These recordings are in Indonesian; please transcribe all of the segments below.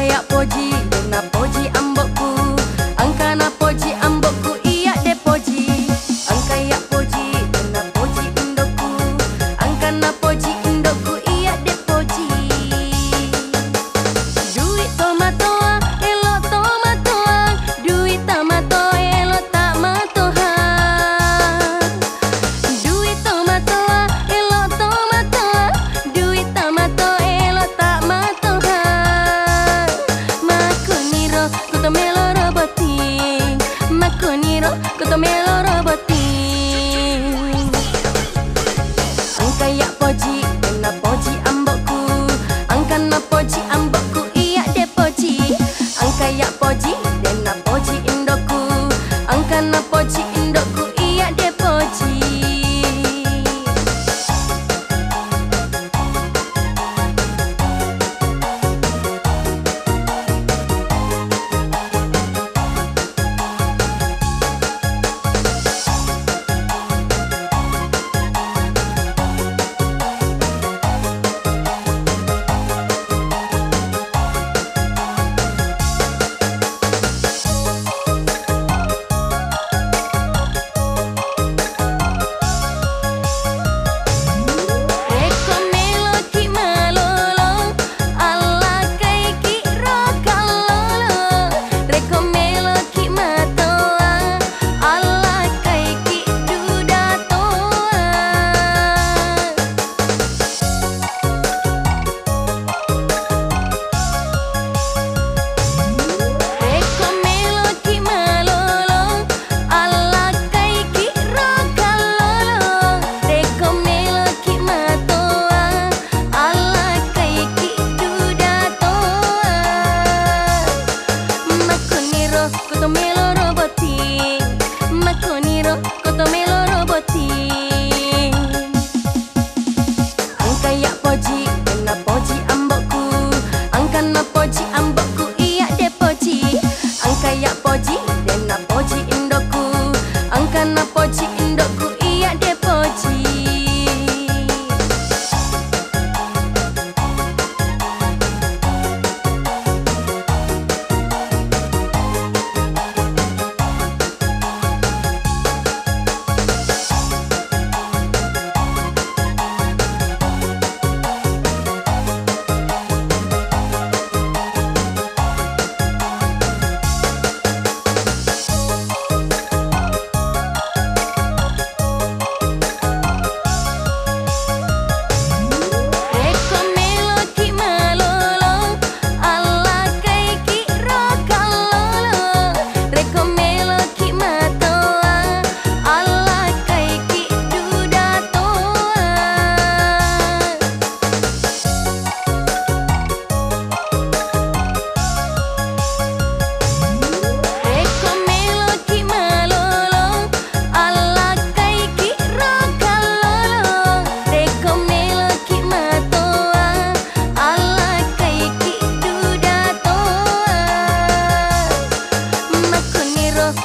kayak poji, dena poji ambokku. Angkana poji ambokku, iya de poji. Angkaya poji, dena poji indokku. Angkana poji indokku, iya de poji. Duit tomatoa, elo tomatoa. Duit tamato, elo tamatoha. Duit tomatoa, elo tomatoa. Duit tamato, elo tamatoha. Makoniro, kuto melo roboting. Makoniro, kuto melo roboting. Angkaya poji, dena poji ambokku. Angkana poji ambokku, iya de poji. Angkaya poji, dena poji indokku. Angkana poji indokku, iya de poji. Koto melo roboting, makoniro, koto melo roboting. Angkaya poji, dena poji ambokku. Angkana poji ambokku, iya de poji. Angkaya poji, dena poji indokku. Angkana poji indokku, iya de poji.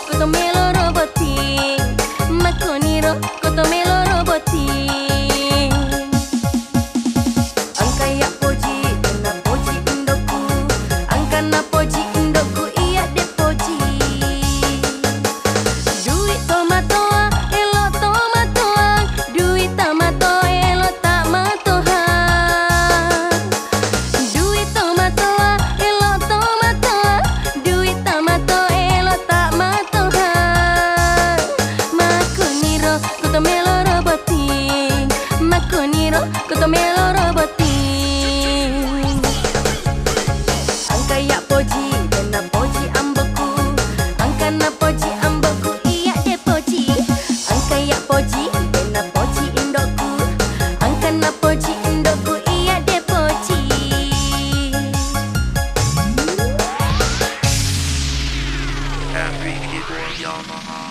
Koto melo roboting, makoniro, koto melo roboting. Angkaya poji, dena poji indokku. Angkana poji indokku, iya de poji. Duit tomatoa, elo tomatoa. Duit tamato, elo tamatoha. Duit tomatoa, elo tomatoa. Duit tamato, elo tamatoha. Makoniro, koto melo roboting. Makoniro, koto melo roboting. Angkaya poji, dena poji ambokku. Angkana poji ambokku, iya de poji. Angkaya poji, dena poji indokku. Angkana poji indokku, iya de poji. Happy Kid Yamaha.